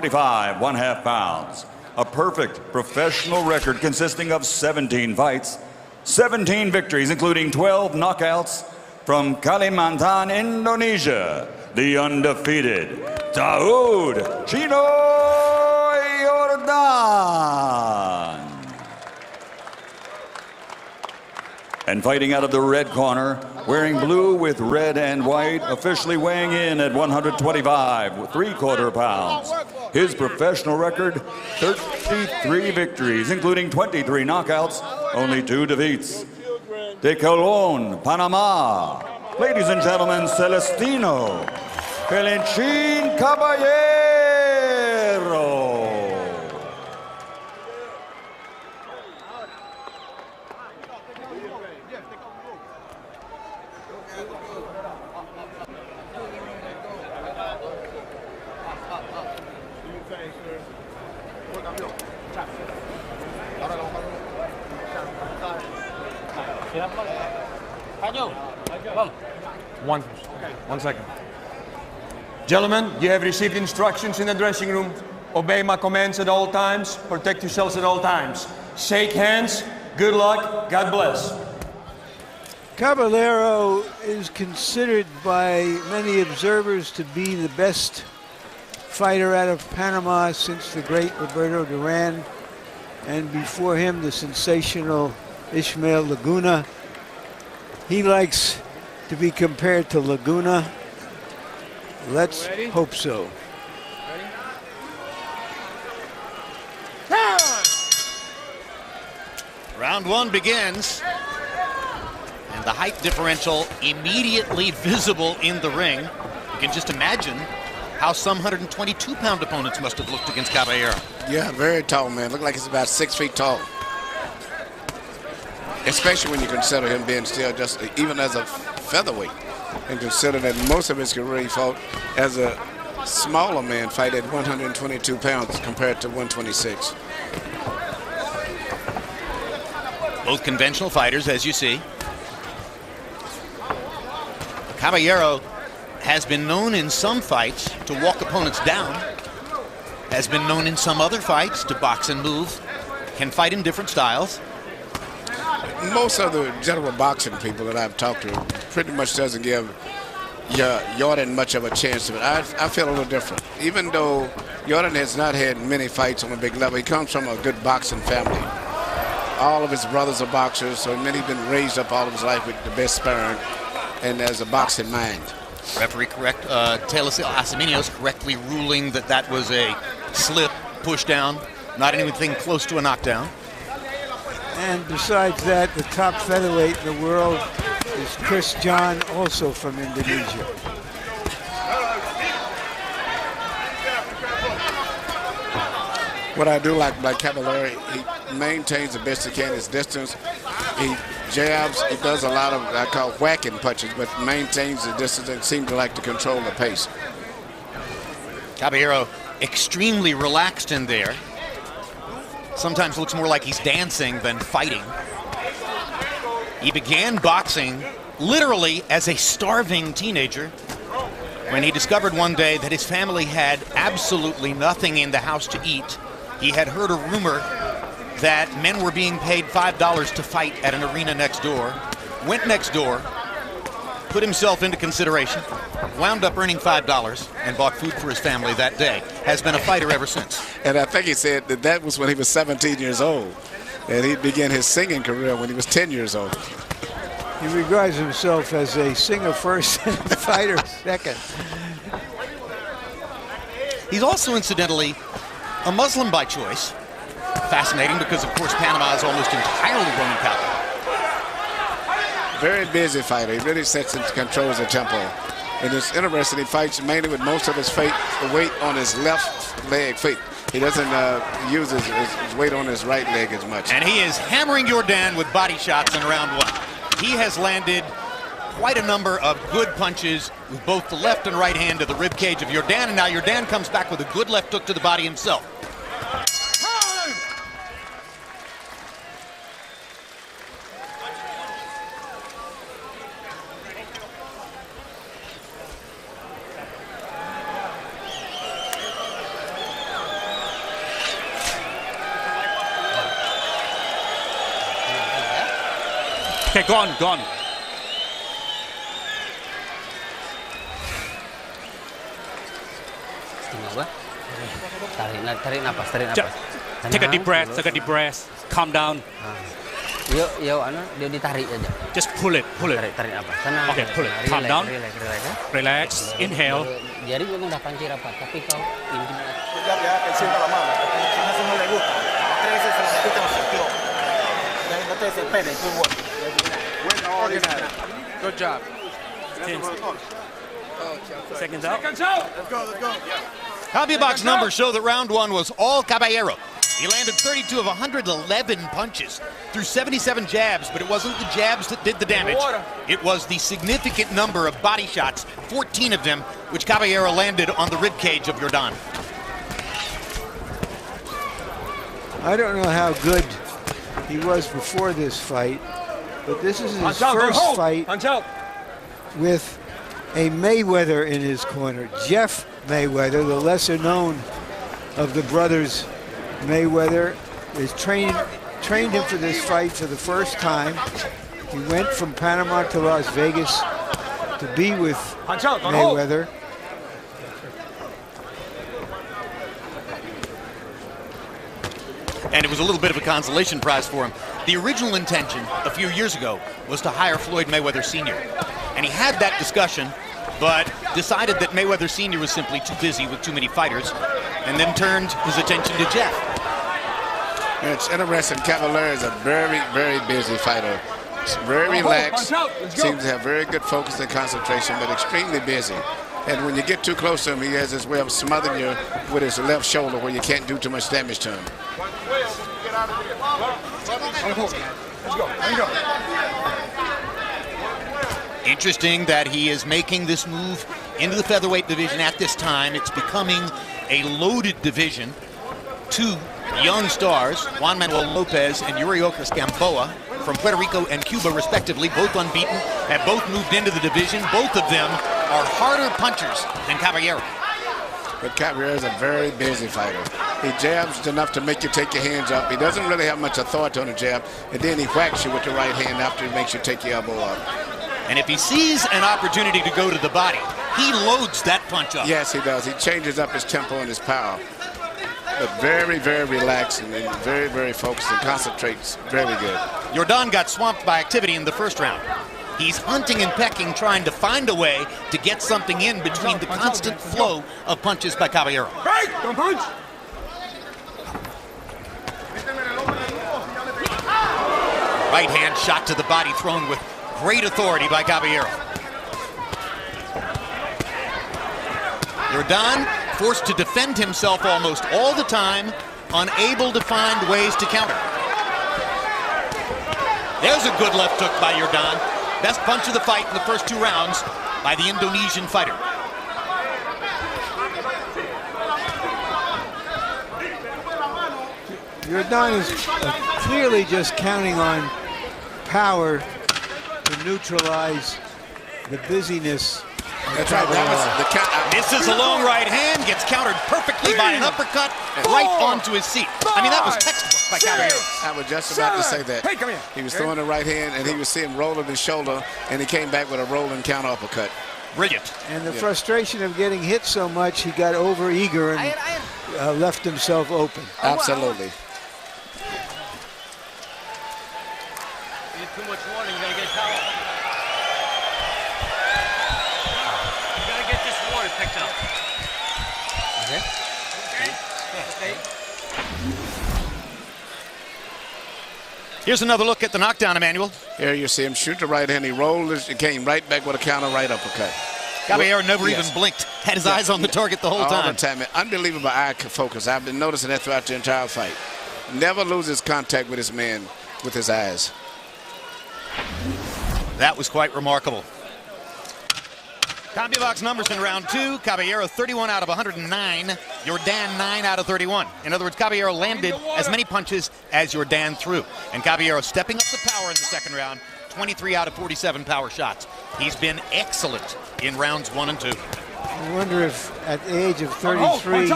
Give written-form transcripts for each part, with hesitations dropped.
25 1/2 pounds. A perfect professional record consisting of 17 fights, 17 victories, including 12 knockouts from Kalimantan, Indonesia, the undefeated Daoud Chino Yordan. And fighting out of the red corner, wearing blue with red and white, officially weighing in at 125 3/4 pounds. His professional record, 33 victories, including 23 knockouts, only 2 defeats. De Colon, Panama. Ladies and gentlemen, Celestino Pelenchin Caballero. One second. Gentlemen, you have received instructions in the dressing room. Obey my commands at all times. Protect yourselves at all times. Shake hands. Good luck. God bless. Caballero is considered by many observers to be the best fighter out of Panama since the great Roberto Duran, and before him the sensational Ismael Laguna. He likes to be compared to Laguna. Let's hope so. Round one begins, and the height differential immediately visible in the ring. You can just imagine how some 122-pound opponents must have looked against Caballero. Yeah, very tall man. Looked like he's about 6 feet tall. Especially when you consider him being still just even as a featherweight, and consider that most of his career he fought as a smaller man, fight at 122 pounds compared to 126. Both conventional fighters, as you see. Caballero has been known in some fights to walk opponents down, has been known in some other fights to box and move, can fight in different styles. Most of the general boxing people that I've talked to pretty much doesn't give Yordan much of a chance. But I feel a little different. Even though Yordan has not had many fights on a big level, he comes from a good boxing family. All of his brothers are boxers, so he's been raised up all of his life with the best sparring and has a boxing mind. Referee correct, Taylor Asiminos correctly ruling that that was a slip, push down, not anything close to a knockdown. And besides that, the top featherweight in the world is Chris John, also from Indonesia. What I do like Caballero, he maintains the best he can his distance. He jabs, he does a lot of, I call whacking punches, but maintains the distance and seems to like to control the pace. Caballero extremely relaxed in there. Sometimes looks more like he's dancing than fighting. He began boxing literally as a starving teenager when he discovered one day that his family had absolutely nothing in the house to eat. He had heard a rumor that men were being paid $5 to fight at an arena next door, went next door, put himself into consideration, wound up earning $5 and bought food for his family that day. Has been a fighter ever since. And I think he said that was when he was 17 years old. And he began his singing career when he was 10 years old. He regards himself as a singer first and a fighter second. He's also, incidentally, a Muslim by choice. Fascinating because, of course, Panama is almost entirely Roman Catholic. Very busy fighter. He really sets and controls the tempo. And it's interesting, he fights mainly with most of his weight on his left leg feet. He doesn't use his weight on his right leg as much. And he is hammering Yordan with body shots in round one. He has landed quite a number of good punches with both the left and right hand to the rib cage of Yordan, and now Yordan comes back with a good left hook to the body himself. Okay, gone. Tinggal gua. Tarik napas. Take a deep breath. Calm down. Yuk, dia ditarik aja. Just pull it. Tarik napas. Tenang. Okay, pull it. Calm down. Relax. Inhale. Jari memang udah panci rapat, tapi kau intimidasi. Good job. Seconds out. CompuBox numbers show that round one was all Caballero. He landed 32 of 111 punches through 77 jabs, but it wasn't the jabs that did the damage. It was the significant number of body shots, 14 of them, which Caballero landed on the ribcage of Yordan. I don't know how good he was before this fight, but this is his first fight with a Mayweather in his corner. Jeff Mayweather, the lesser known of the brothers Mayweather, is trained him for this fight for the first time. He went from Panama to Las Vegas to be with Mayweather. And it was a little bit of a consolation prize for him. The original intention a few years ago was to hire Floyd Mayweather Sr. And he had that discussion, but decided that Mayweather Sr. was simply too busy with too many fighters, and then turned his attention to Jeff. It's interesting. Caballero is a very, very busy fighter. He's very relaxed. Seems to have very good focus and concentration, but extremely busy. And when you get too close to him, he has this way of smothering you with his left shoulder where you can't do too much damage to him. Interesting that he is making this move into the featherweight division at this time. It's becoming a loaded division. Two young stars, Juan Manuel Lopez and Yuriorkis Gamboa, from Puerto Rico and Cuba respectively, both unbeaten, have both moved into the division. Both of them are harder punchers than Caballero. But Caballero is a very busy fighter. He jabs enough to make you take your hands up. He doesn't really have much authority on the jab, and then he whacks you with the right hand after he makes you take your elbow up. And if he sees an opportunity to go to the body, he loads that punch up. Yes, he does. He changes up his tempo and his power. But very, very relaxed and very, very focused and concentrates very good. Yordan got swamped by activity in the first round. He's hunting and pecking, trying to find a way to get something in between the constant flow of punches by Caballero. Don't punch! Right hand shot to the body thrown with great authority by Caballero. Yordan forced to defend himself almost all the time, unable to find ways to counter. There's a good left hook by Yordan. Best punch of the fight in the first two rounds by the Indonesian fighter. Yordan is clearly just counting on power to neutralize the busyness. That's right. That was the count. Misses a long right hand, gets countered perfectly by an uppercut right onto his seat. I mean, that was textbook by Caballero. I was just about to say that. Hey, come here. He was throwing the right hand, and he was seeing rolling his shoulder, and he came back with a rolling counter uppercut. Brilliant. And the frustration of getting hit so much, he got over-eager and left himself open. Absolutely. Too much warning, you gotta get power. You gotta get this water picked up. Okay. Here's another look at the knockdown, Emmanuel. Here you see him shoot the right hand. He rolled, he came right back with a counter right uppercut. Caballero never even blinked. Had his eyes on the target the whole time. All the time. Unbelievable eye focus. I've been noticing that throughout the entire fight. Never loses contact with his man with his eyes. That was quite remarkable. CompuBox numbers in round two. Caballero 31 out of 109. Yordan 9 out of 31. In other words, Caballero landed as many punches as Yordan threw. And Caballero stepping up the power in the second round. 23 out of 47 power shots. He's been excellent in rounds 1 and 2. I wonder if at the age of 33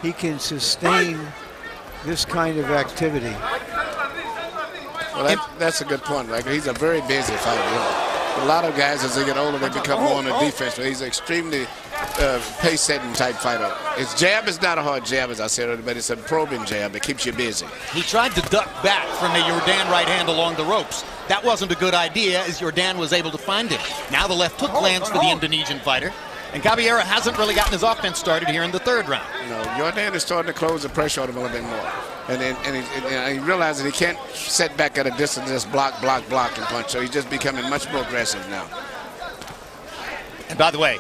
he can sustain this kind of activity. Well, that's a good point. Like, he's a very busy fighter. You know. A lot of guys, as they get older, they become more on the defense, but he's an extremely pace-setting type fighter. His jab is not a hard jab, as I said earlier, but it's a probing jab that keeps you busy. He tried to duck back from a Jordan right hand along the ropes. That wasn't a good idea, as Jordan was able to find him. Now the left hook lands for the Indonesian fighter, and Caballero hasn't really gotten his offense started here in the third round. No, Jordan is starting to close the pressure on him a little bit more. And he realizes he can't set back at a distance, just block, and punch. So he's just becoming much more aggressive now. And by the way,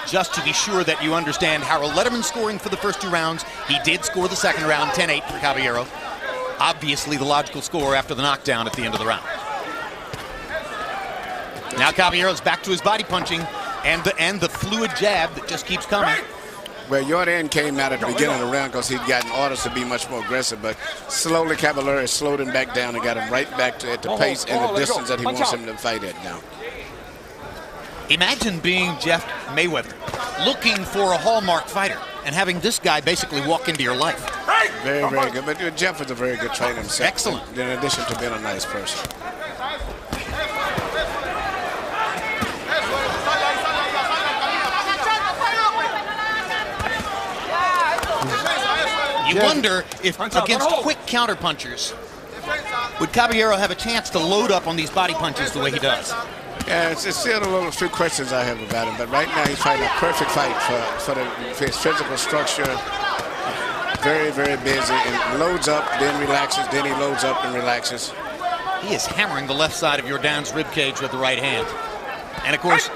just to be sure that you understand Harold Letterman's scoring for the first 2 rounds, he did score the second round, 10-8 for Caballero. Obviously the logical score after the knockdown at the end of the round. Now Caballero's back to his body punching and the fluid jab that just keeps coming. Well, Jordan came out at the beginning of the round because he'd gotten orders to be much more aggressive, but slowly Caballero slowed him back down and got him right back to at the pace and the distance that he wants him to fight at now. Imagine being Jeff Mayweather, looking for a hallmark fighter, and having this guy basically walk into your life. Very, very good. But Jeff is a very good trainer himself. Excellent. In addition to being a nice person. You wonder if against quick counterpunchers, would Caballero have a chance to load up on these body punches the way he does? Yeah, it's still a few questions I have about him, but right now he's fighting a perfect fight for his physical structure. Very, very busy, and loads up, then relaxes, then he loads up and relaxes. He is hammering the left side of Jordan's ribcage with the right hand. And of course,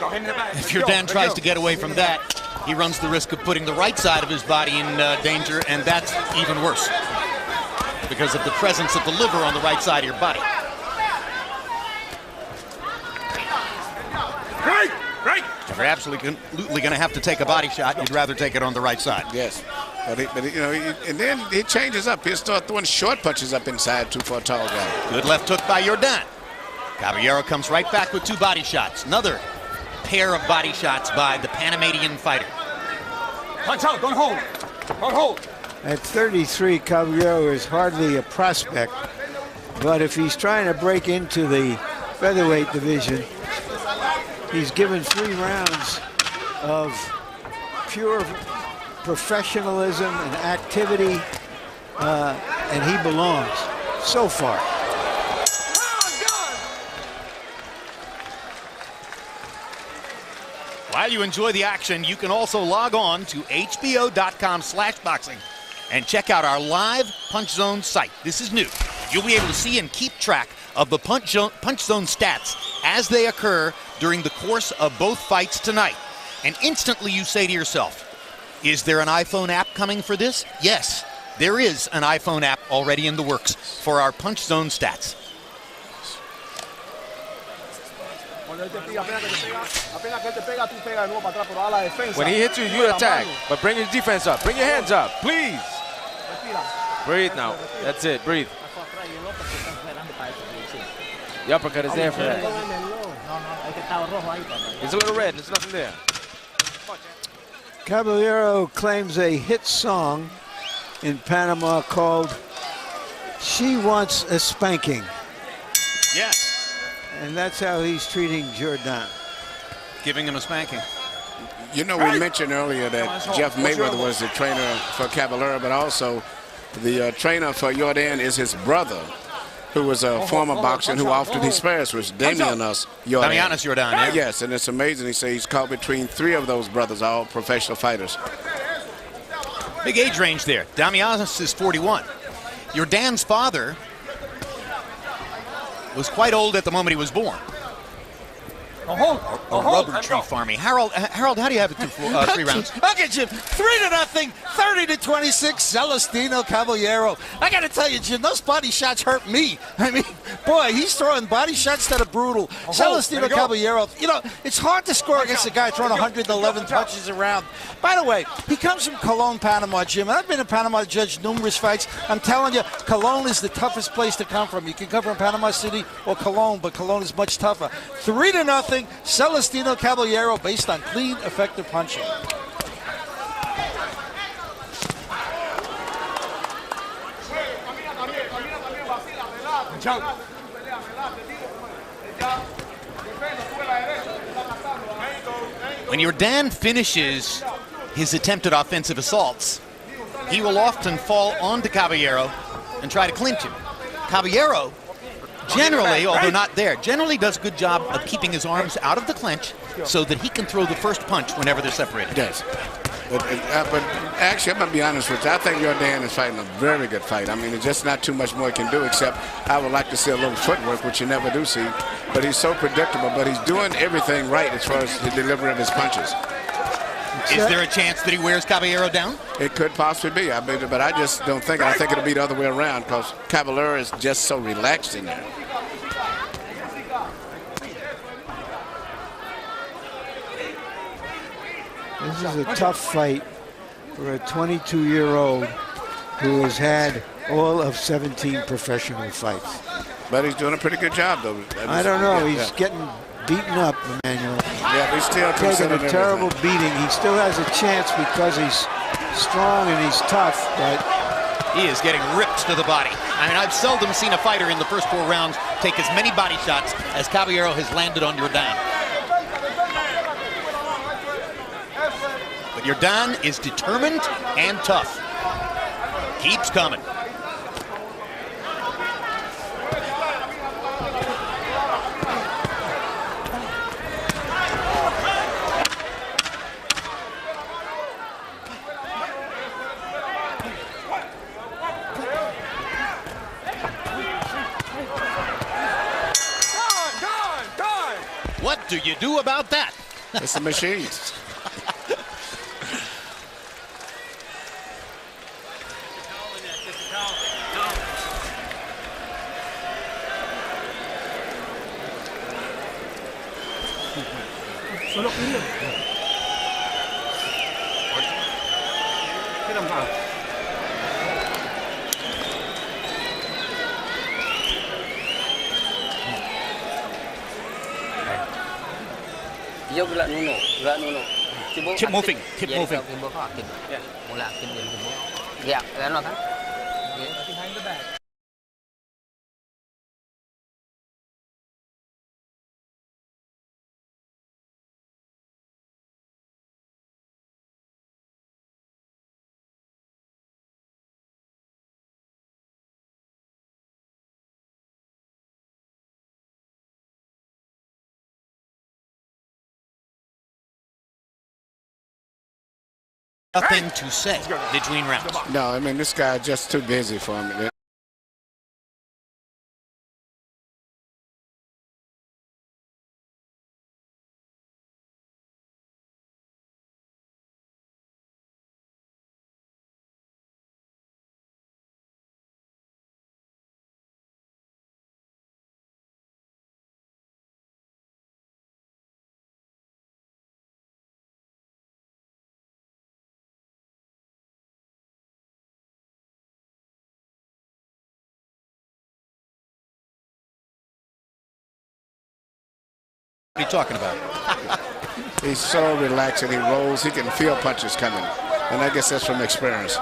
if Jordan tries to get away from that, he runs the risk of putting the right side of his body in danger, and that's even worse because of the presence of the liver on the right side of your body. If you're absolutely going to have to take a body shot, you'd rather take it on the right side. Yes, but you know, and then he changes up. He'll start throwing short punches up inside too for a tall guy. Good left hook by Jordan. Caballero comes right back with 2 body shots. Another pair of body shots by the Panamanian fighter. Punch out, don't hold. Don't hold. At 33, Caballero is hardly a prospect, but if he's trying to break into the featherweight division, he's given 3 rounds of pure professionalism and activity, and he belongs so far. While you enjoy the action, you can also log on to hbo.com/boxing and check out our live Punch Zone site. This is new. You'll be able to see and keep track of the Punch Zone stats as they occur during the course of both fights tonight. And instantly you say to yourself, is there an iPhone app coming for this? Yes, there is an iPhone app already in the works for our Punch Zone stats. When he hits you, you attack. But bring your defense up. Bring your hands up, please. Breathe now. That's it. Breathe. The uppercut is there for that. It's a little red. There's nothing there. Caballero claims a hit song in Panama called "She Wants a Spanking." Yes. And that's how he's treating Jordan. Giving him a spanking. You know, we mentioned earlier that Jeff Mayweather was the trainer for Caballero, but also the trainer for Jordan is his brother, who was a former boxer and who often he spares, was Damianos Jordan. Damianos Jordan, yeah. Yes, and it's amazing. He says he's caught between 3 of those brothers, all professional fighters. Big age range there. Damianos is 41. Jordan's father was quite old at the moment he was born. A rubber tree farming. Harold, how do you have it through 3 rounds? Okay, Jim. 3-0, 30-26. Celestino Caballero. I got to tell you, Jim, those body shots hurt me. I mean, boy, he's throwing body shots that are brutal. Celestino Caballero. You know, it's hard to score against a guy throwing 111 punches around. By the way, he comes from Colón, Panama, Jim. And I've been in Panama to judge numerous fights. I'm telling you, Colón is the toughest place to come from. You can come from Panama City or Colón, but Colón is much tougher. 3-0. Celestino Caballero based on clean, effective punching. Jump. When Jordan finishes his attempted offensive assaults, he will often fall onto Caballero and try to clinch him. Caballero, generally, although not there, generally does a good job of keeping his arms out of the clinch so that he can throw the first punch whenever they're separated. Yes. But actually, I'm going to be honest with you. I think Jordan is fighting a very good fight. I mean, there's just not too much more he can do, except I would like to see a little footwork, which you never do see. But he's so predictable, but he's doing everything right as far as the delivery of his punches. Is there a chance that he wears Caballero down? It could possibly be, but I just don't think it. I think it'll be the other way around because Caballero is just so relaxed in there. This is a tough fight for a 22-year-old who has had all of 17 professional fights. But he's doing a pretty good job, though. I don't know. He's getting beaten up, Emmanuel. Yeah, he's still taking a terrible beating. He still has a chance because he's strong and he's tough, but he is getting ripped to the body. I mean, I've seldom seen a fighter in the first 4 rounds take as many body shots as Caballero has landed on Jordan. But Jordan is determined and tough. Keeps coming. What do you do about that? It's a machine. Keep moving. Keep moving. Nothing to say between rounds. No, I mean, this guy is just too busy for him. What are you talking about? He's so relaxed and he rolls. He can feel punches coming. And I guess that's from experience.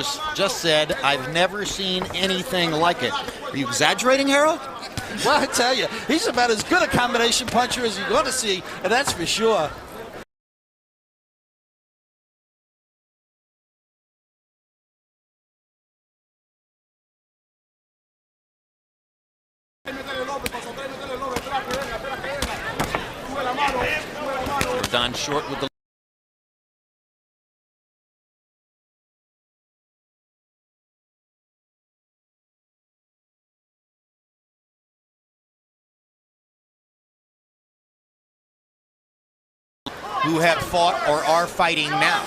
brothers just said, "I've never seen anything like it." Are you exaggerating, Harold? Well, I tell you, he's about as good a combination puncher as you're going to see, and that's for sure. Don Short with the who have fought or are fighting now.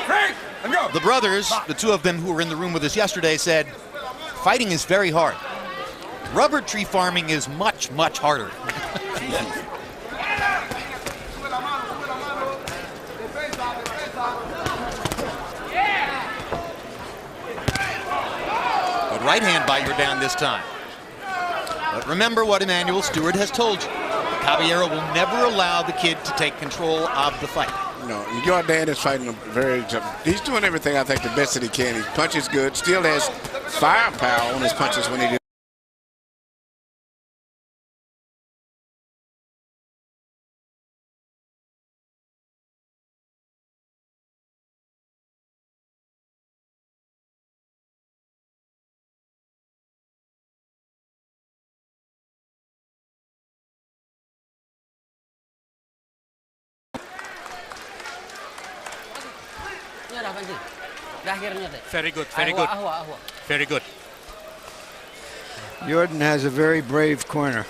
Frank, let's go. The brothers, the two of them who were in the room with us yesterday, said fighting is very hard. Rubber tree farming is much, much harder. But right hand by Yordan this time. But remember what Emanuel Stewart has told you. Caballero will never allow the kid to take control of the fight. No, Yordan is fighting he's doing everything I think the best that he can. He punches good, still has firepower on his punches when he does. Very good, very good. Very good. Yordan has a very brave corner.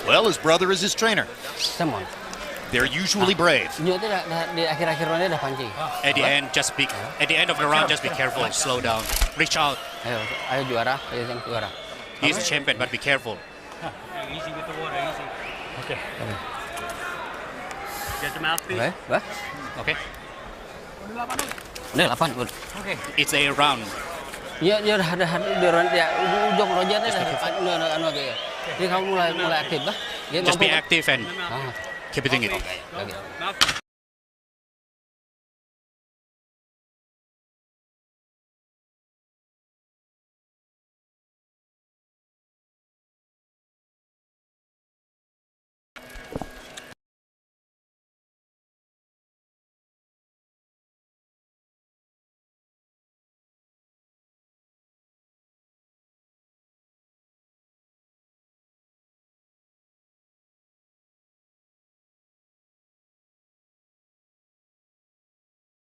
Well, his brother is his trainer. They're usually brave. At the end, at the end of the round, just be careful. Slow down. Reach out. He's the champion, but be careful. Easy with the water, easy. Okay. Get the mouthpiece. Okay. Okay. It's a round. Just be active and keep hitting it.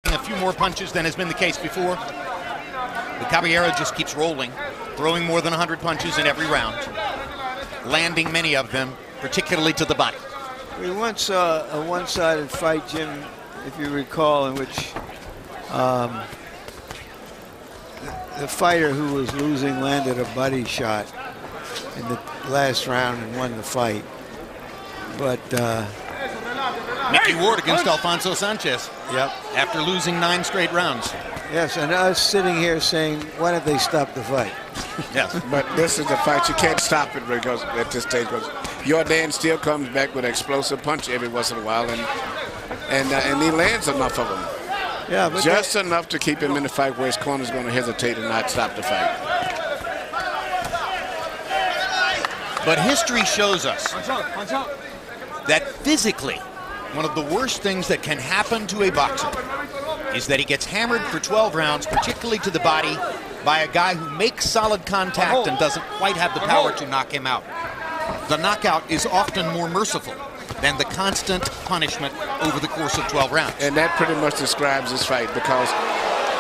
A few more punches than has been the case before. The Caballero just keeps rolling, throwing more than 100 punches in every round, landing many of them, particularly to the body. We once saw a one-sided fight, Jim, if you recall, in which the fighter who was losing landed a body shot in the last round and won the fight. But Mickey Ward against Alfonso Sanchez. Yep. After losing 9 straight rounds. Yes, and us sitting here saying, why don't they stop the fight? Yes. But this is the fight. You can't stop it because at this stage, because Yordan still comes back with an explosive punch every once in a while, and he lands enough of them. Yeah, but just enough to keep him in the fight where his corner's going to hesitate and not stop the fight. But history shows us that physically, one of the worst things that can happen to a boxer is that he gets hammered for 12 rounds, particularly to the body, by a guy who makes solid contact and doesn't quite have the power to knock him out. The knockout is often more merciful than the constant punishment over the course of 12 rounds. And that pretty much describes this fight, because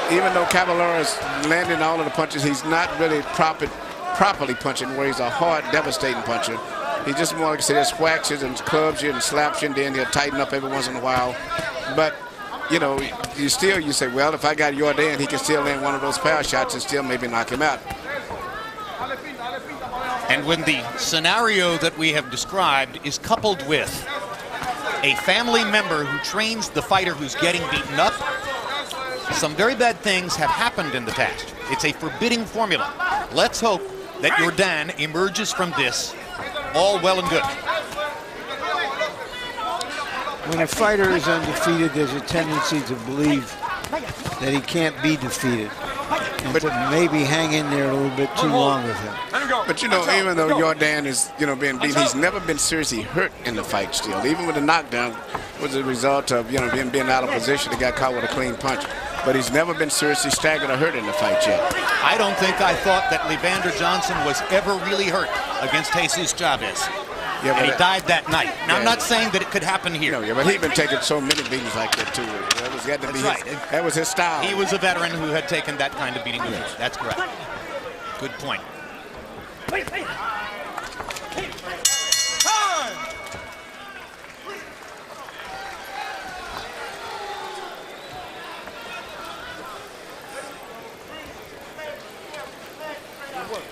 even though Caballero is landing all of the punches, he's not really properly punching, where he's a hard, devastating puncher. He just more like I said, just whacks you and clubs you and slaps you, and then he'll tighten up every once in a while. But you know, you say, well, if I got Yordan, he can still land one of those power shots and still maybe knock him out. And when the scenario that we have described is coupled with a family member who trains the fighter who's getting beaten up, some very bad things have happened in the past. It's a forbidding formula. Let's hope that Yordan emerges from this all well and good. when a fighter is undefeated, there's a tendency to believe that he can't be defeated, and to maybe hang in there a little bit too long with him. But you know, even though Jordan is, being beaten, he's never been seriously hurt in the fight still. Even with the knockdown was a result of, being out of position. He got caught with a clean punch. But he's never been seriously staggered or hurt in the fight yet. I don't think I thought that Levander Johnson was ever really hurt against Jesus Chavez. Yeah, and he died that night. Now, I'm not saying that it could happen here. Yeah, but he's been taking so many beatings like that, too. That was his style. He was a veteran who had taken that kind of beating before. Yes. That's correct. Good point.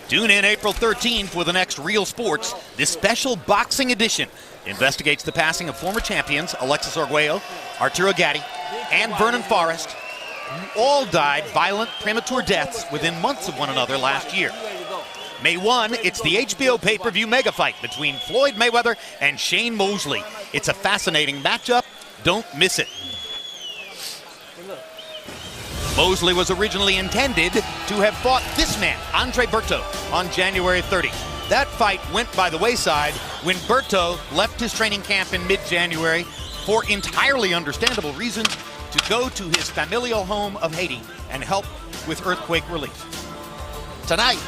Tune in April 13th for the next Real Sports. This special boxing edition investigates the passing of former champions Alexis Arguello, Arturo Gatti, and Vernon Forrest, who all died violent, premature deaths within months of one another last year. May 1, it's the HBO pay-per-view mega fight between Floyd Mayweather and Shane Mosley. It's a fascinating matchup. Don't miss it. Mosley was originally intended to have fought this man, Andre Berto, on January 30th. That fight went by the wayside when Berto left his training camp in mid-January for entirely understandable reasons to go to his familial home of Haiti and help with earthquake relief. Tonight,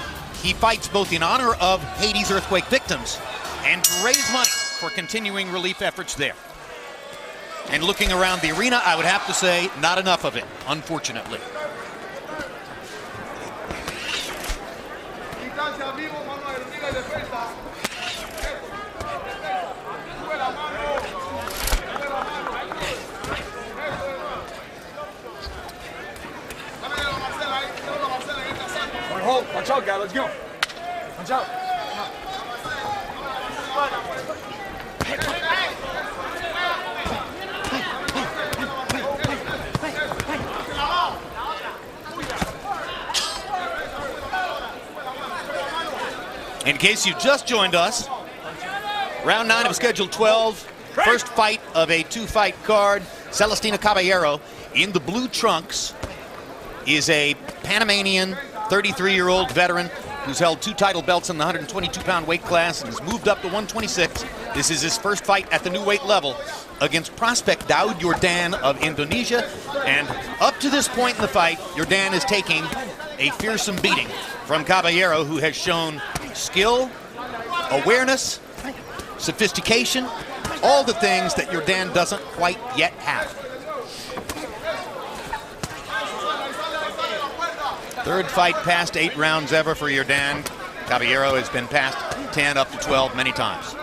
he fights both in honor of Haiti's earthquake victims and to raise money for continuing relief efforts there. And looking around the arena, I would have to say, not enough of it, unfortunately. Hold, watch out, guy, let's go. Watch out. In case you just joined us, round 9 of Schedule 12, first fight of a 2-fight card. Celestino Caballero in the blue trunks is a Panamanian 33-year-old veteran who's held 2 title belts in the 122-pound weight class and has moved up to 126. This is his first fight at the new weight level against prospect Daud Yordan of Indonesia. And up to this point in the fight, Yordan is taking a fearsome beating from Caballero, who has shown skill, awareness, sophistication, all the things that Yordan doesn't quite yet have. Third fight past 8 rounds ever for Yordan. Caballero has been past 10 up to 12 many times.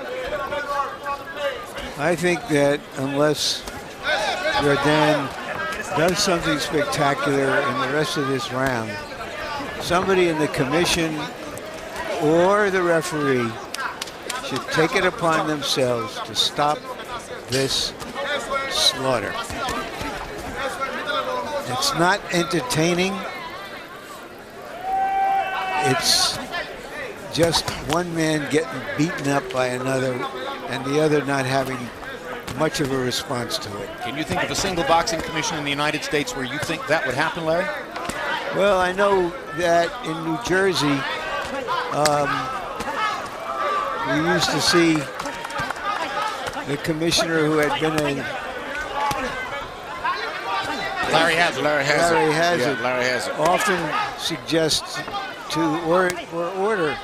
I think that unless Yordan does something spectacular in the rest of this round, somebody in the commission or the referee should take it upon themselves to stop this slaughter. It's not entertaining. It's just one man getting beaten up by another and the other not having much of a response to it. Can you think of a single boxing commission in the United States where you think that would happen, Larry? Well, I know that in New Jersey, we used to see the commissioner who had been a Larry Hazard. Larry Hazard. Yeah, Larry Hazard. Often suggests to order.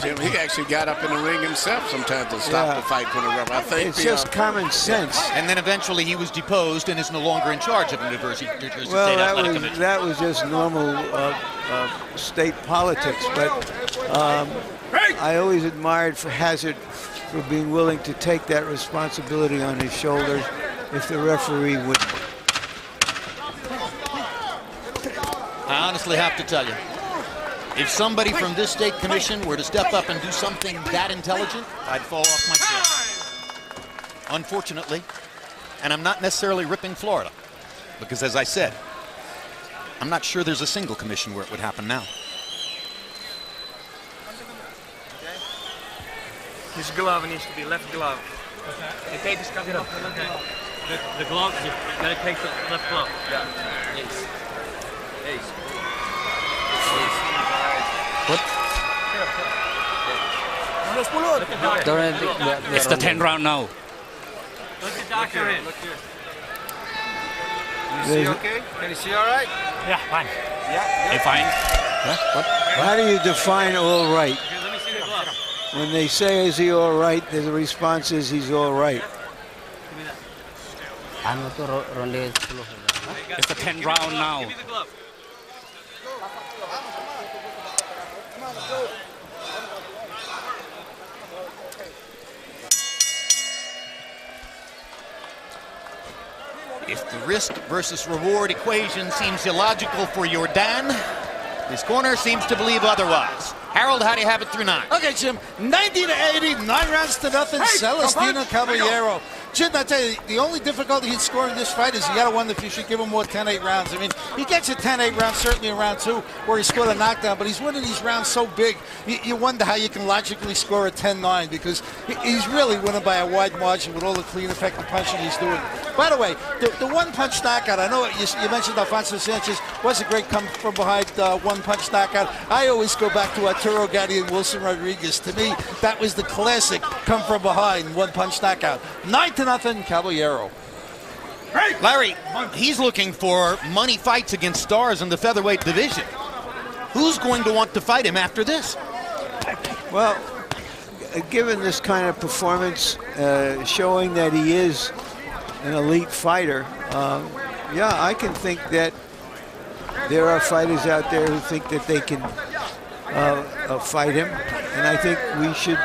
He actually got up in the ring himself sometimes to stop the fight from the ref. I think it's just common sense. And then eventually he was deposed and is no longer in charge of the New Jersey State Athletic Commission. That was just normal state politics. But I always admired for Hazard for being willing to take that responsibility on his shoulders if the referee would. I honestly have to tell you, if somebody from this state commission were to step up and do something that intelligent, I'd fall off my chair. Unfortunately, and I'm not necessarily ripping Florida, because as I said, I'm not sure there's a single commission where it would happen now. His glove needs to be left glove. Okay. The glove, you gotta take the left glove. Yeah. It's the 10th round now. Let the doctor in. Can you see all right? Yeah, fine. Hey, fine. How do you define all right? Here, let me see the glove. When they say, is he all right, the response is, he's all right. It's the 10th round now. Give me the glove. If the risk versus reward equation seems illogical for Jordan, his corner seems to believe otherwise. Harold, how do you have it through 9? Okay, Jim. 90-80, 9 rounds to nothing. Celestino Caballero. Jim, I tell you, the only difficulty in scoring this fight is you got to wonder if you should give him more 10-8 rounds. I mean, he gets a 10-8 round certainly in round 2 where he scored a knockdown, but he's winning these rounds so big, you wonder how you can logically score a 10-9 because he's really winning by a wide margin with all the clean, effective punching he's doing. By the way, the one-punch knockout, I know you mentioned Alfonso Sanchez was a great come-from-behind one-punch knockout. I always go back to Arturo Gatti and Wilson Rodriguez. To me, that was the classic come-from-behind one-punch knockout. 9-0, Caballero. Larry, he's looking for money fights against stars in the featherweight division. Who's going to want to fight him after this? Well, given this kind of performance, showing that he is an elite fighter, yeah, I can think that there are fighters out there who think that they can fight him, and I think we should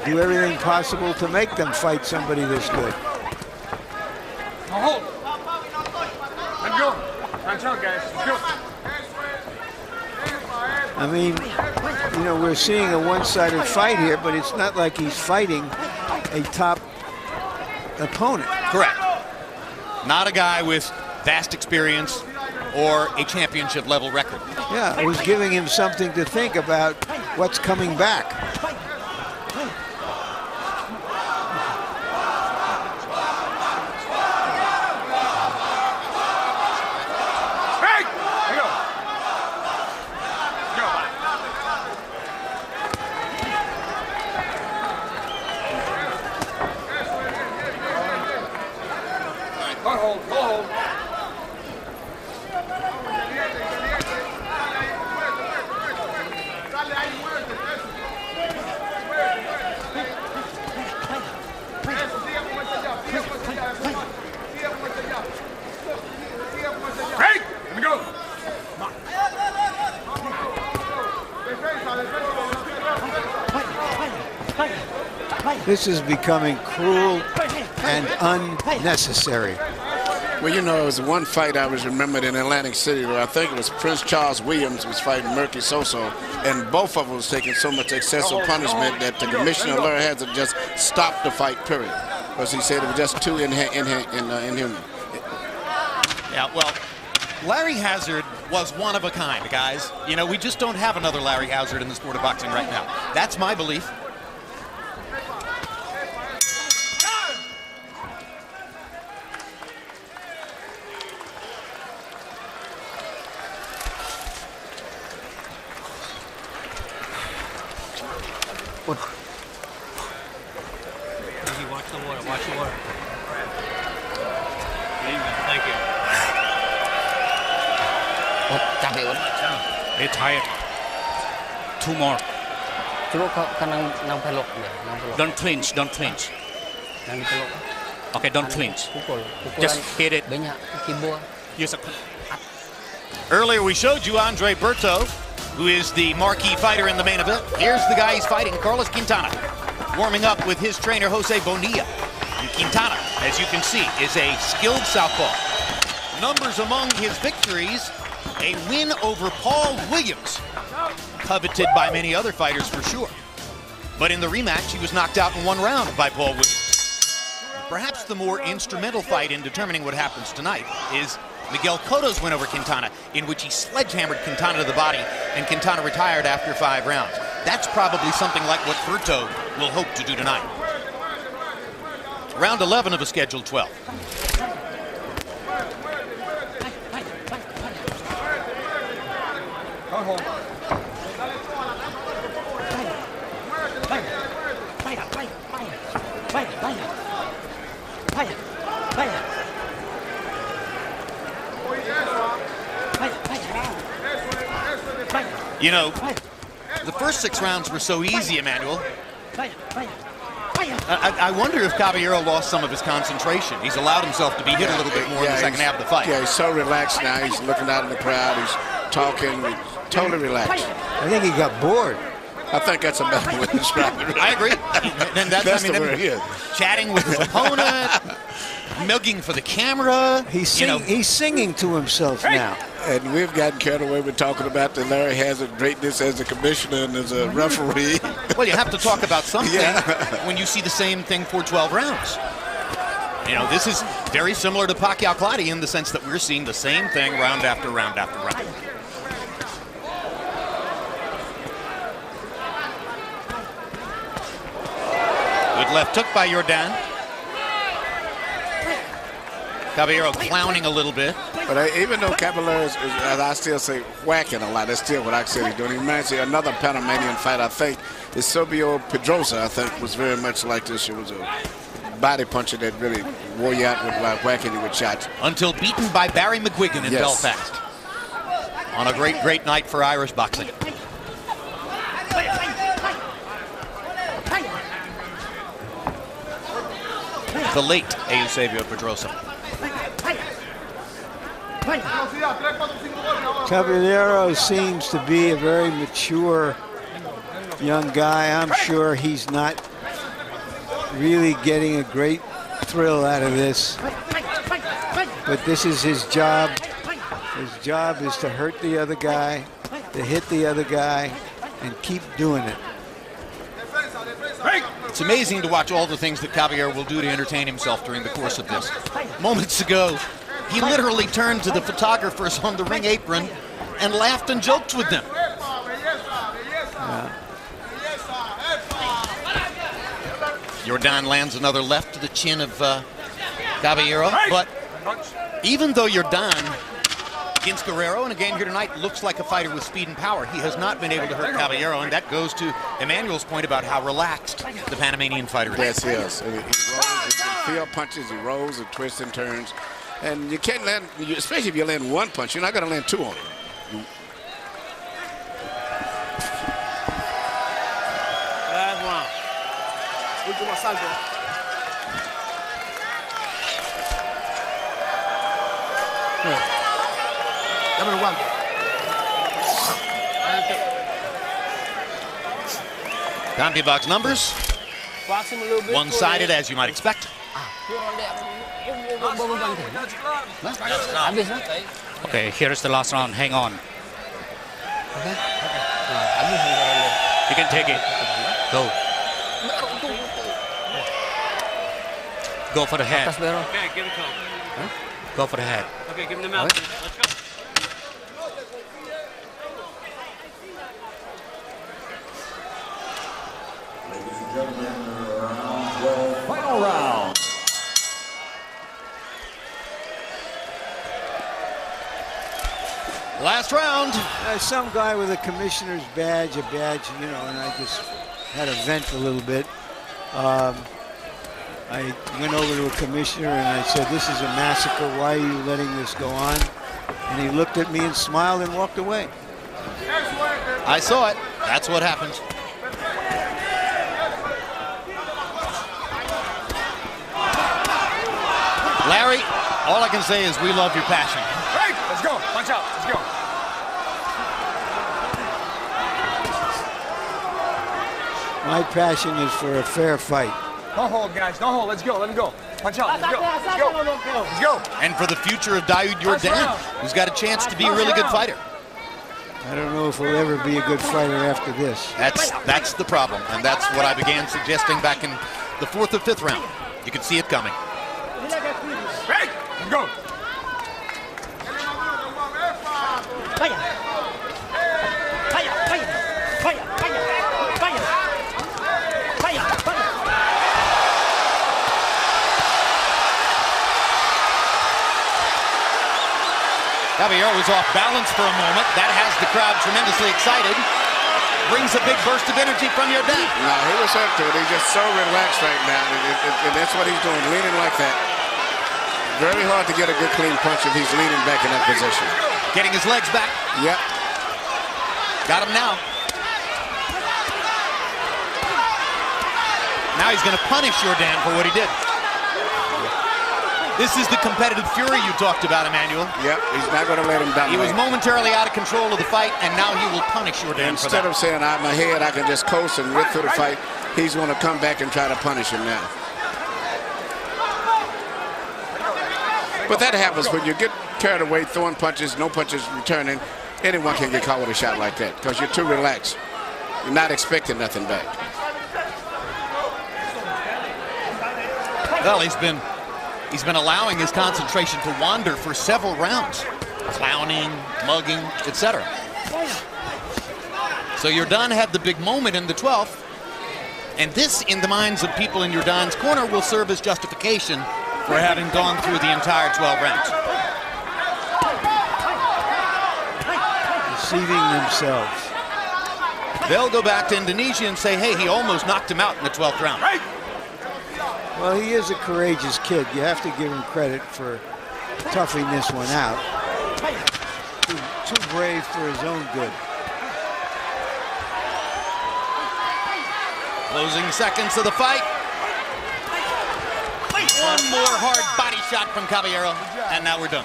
do everything possible to make them fight somebody this good. Hold. Let's go. Hands out, guys. Let's go. I mean, you know, we're seeing a one-sided fight here, but it's not like he's fighting a top opponent. Correct. Not a guy with vast experience or a championship level record. Yeah, I was giving him something to think about what's coming back. This is becoming cruel and unnecessary. Well, you know, it was one fight I was remembered in Atlantic City where I think it was Prince Charles Williams was fighting Murky Soso, and both of them was taking so much excessive punishment that the commissioner Larry had to just stop the fight, period, because he said it was just too inhuman. Yeah, well, Larry Hazard was one of a kind, guys. You know, we just don't have another Larry Hazard in the sport of boxing right now. That's my belief. Easy, watch the water, watch the water. Thank you. They're tired. 2 more. Don't clinch, don't clinch. Okay, don't clinch. Just hit it. Use a... Earlier we showed you Andre Berto, who is the marquee fighter in the main event. Here's the guy he's fighting, Carlos Quintana, warming up with his trainer, Jose Bonilla. And Quintana, as you can see, is a skilled southpaw. Numbers among his victories, a win over Paul Williams, coveted by many other fighters for sure. But in the rematch, he was knocked out in 1 round by Paul Williams. Perhaps the more instrumental fight in determining what happens tonight is Miguel Cotto's win over Quintana, in which he sledgehammered Quintana to the body, and Quintana retired after 5 rounds. That's probably something like what Berto will hope to do tonight. Round 11 of a scheduled 12. You know, the first 6 rounds were so easy, Emmanuel. I wonder if Caballero lost some of his concentration. He's allowed himself to be hit a little bit more in the second half of the fight. Yeah, he's so relaxed now. He's looking out in the crowd. He's talking. He's totally relaxed. I think he got bored. I think that's a better way to describe it. I agree. And That's the word, yeah. Chatting with his opponent, milking for the camera. He's singing to himself now. And we've gotten carried away with talking about the Larry Hazard greatness as a commissioner and as a referee. Well, you have to talk about something Yeah. when you see the same thing for 12 rounds. You know, this is very similar to Pacquiao-Clottey in the sense that we're seeing the same thing round after round after round. Good left hook by Jordan. Caballero clowning a little bit. But even though Caballero is, as I still say, whacking a lot, that's still what I said he's doing. He reminds me of another Panamanian fight, I think, is Silvio Pedrosa, I think, was very much like this. It was a body puncher that really wore you out with whacking you with shots. Until beaten by Barry McGuigan in Yes. Belfast. On a great, great night for Irish boxing. The late Eusebio Pedrosa. Caballero seems to be a very mature young guy. I'm sure he's not really getting a great thrill out of this. But this is his job. His job is to hurt the other guy, to hit the other guy, and keep doing it. It's amazing to watch all the things that Caballero will do to entertain himself during the course of this. Moments ago, he literally turned to the photographers on the ring apron and laughed and joked with them. Jordan lands another left to the chin of Caballero, but even though Jordan against Guerrero in a game here tonight looks like a fighter with speed and power, he has not been able to hurt Caballero, and that goes to Emmanuel's point about how relaxed the Panamanian fighter is. Yes, he is. He rolls, he field punches, he rolls and twists and turns. And you can't land, especially if you land one punch, you're not going to land 2 on him. Último asalto. Dame el guante. CompuBox numbers, one-sided as you might expect. Okay, here is the last round. Hang on. You can take it. Go. Go for the head. Okay, give it to him. Go for the head. Okay, give him the mouth. Let's go. Final round. Last round. Some guy with a commissioner's badge, and I just had to vent a little bit. I went over to a commissioner and I said, "This is a massacre. Why are you letting this go on?" And he looked at me and smiled and walked away. I saw it. That's what happened. Larry, all I can say is we love your passion. Hey, let's go. Punch out. Let's go. My passion is for a fair fight. Don't hold, guys. Don't hold. Let's go. Let him go. Punch out. Let's go. Let's go. Let's go. And for the future of Daoud Jordan, who's got a chance to be a really good fighter. I don't know if he'll ever be a good fighter after this. That's the problem, and that's what I began suggesting back in the 4th or 5th round. You could see it coming. Hey, let's go. Caballero was off balance for a moment. That has the crowd tremendously excited. Brings a big burst of energy from Yordan. No, he was up to it. He's just so relaxed right now, and that's what he's doing, leaning like that. Very hard to get a good clean punch if he's leaning back in that position. Getting his legs back. Yep. Got him now. Now he's going to punish Yordan for what he did. This is the competitive fury you talked about, Emmanuel. Yep, he's not going to let him dominate. He was momentarily out of control of the fight, and now he will punish Yordan for that. Instead of saying, out my head, I can just coast and rip through the fight, he's going to come back and try to punish him now. But that happens when you get carried away, throwing punches, no punches returning. Anyone can get caught with a shot like that because you're too relaxed. You're not expecting nothing back. Well, he's been allowing his concentration to wander for several rounds. Clowning, mugging, etc. So Yordan had the big moment in the 12th. And this, in the minds of people in Yordan's corner, will serve as justification for having gone through the entire 12 rounds. Deceiving themselves. They'll go back to Indonesia and say, hey, he almost knocked him out in the 12th round. Well, he is a courageous kid. You have to give him credit for toughing this one out. Too brave for his own good. Closing seconds of the fight. One more hard body shot from Caballero, and now we're done.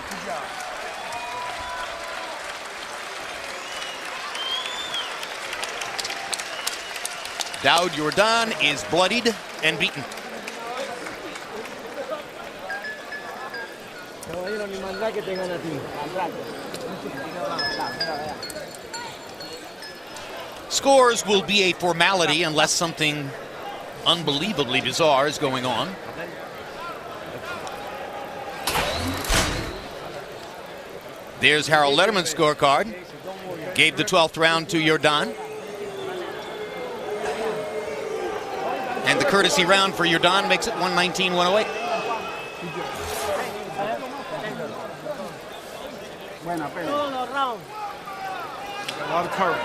Daud Yordan is bloodied and beaten. Scores will be a formality unless something unbelievably bizarre is going on. There's Harold Letterman's scorecard. Gave the 12th round to Yordan. And the courtesy round for Yordan makes it 119-108. A lot of courage.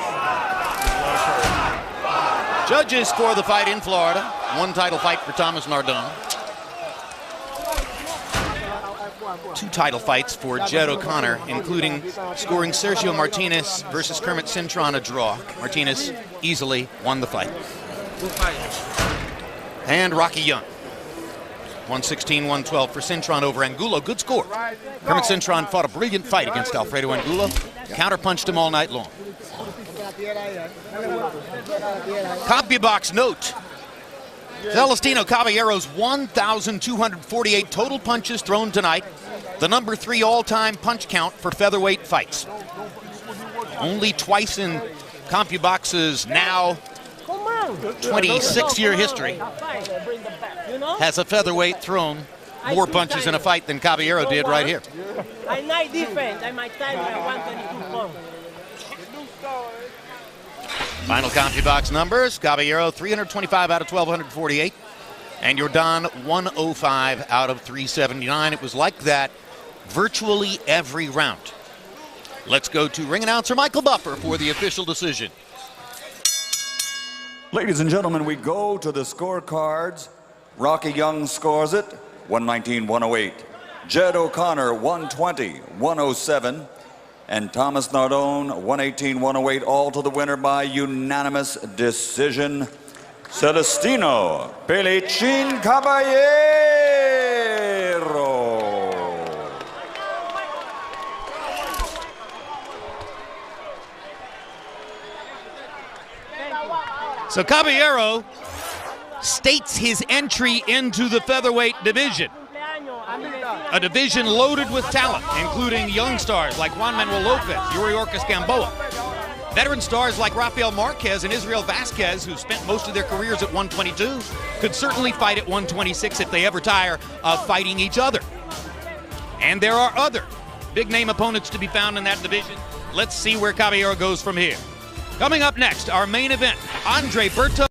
Judges for the fight in Florida. One title fight for Thomas Nardone. Two title fights for Jed O'Connor, including scoring Sergio Martinez versus Kermit Cintron a draw. Martinez easily won the fight. And Rocky Young. 116-112 for Cintron over Angulo. Good score. Kermit Cintron fought a brilliant fight against Alfredo Angulo. Counterpunched him all night long. CompuBox note. Celestino Caballero's 1,248 total punches thrown tonight. The number 3 all-time punch count for featherweight fights. Only twice in CompuBox's now 26-year history has a featherweight thrown more punches in a fight than Caballero did right here. I'm not different. I'm 122 pounds. Final CompuBox numbers. Caballero 325 out of 1,248. And Yordan 105 out of 379. It was like that virtually every round. Let's go to ring announcer Michael Buffer for the official decision. Ladies and gentlemen, we go to the scorecards. Rocky Young scores it, 119-108. Jed O'Connor, 120-107. And Thomas Nardone, 118-108, all to the winner by unanimous decision. Celestino Pelichin Caballero. So Caballero states his entry into the featherweight division. A division loaded with talent, including young stars like Juan Manuel Lopez, Yuri Orcas Gamboa. Veteran stars like Rafael Marquez and Israel Vasquez, who spent most of their careers at 122, could certainly fight at 126 if they ever tire of fighting each other. And there are other big-name opponents to be found in that division. Let's see where Caballero goes from here. Coming up next, our main event, Andre Berto.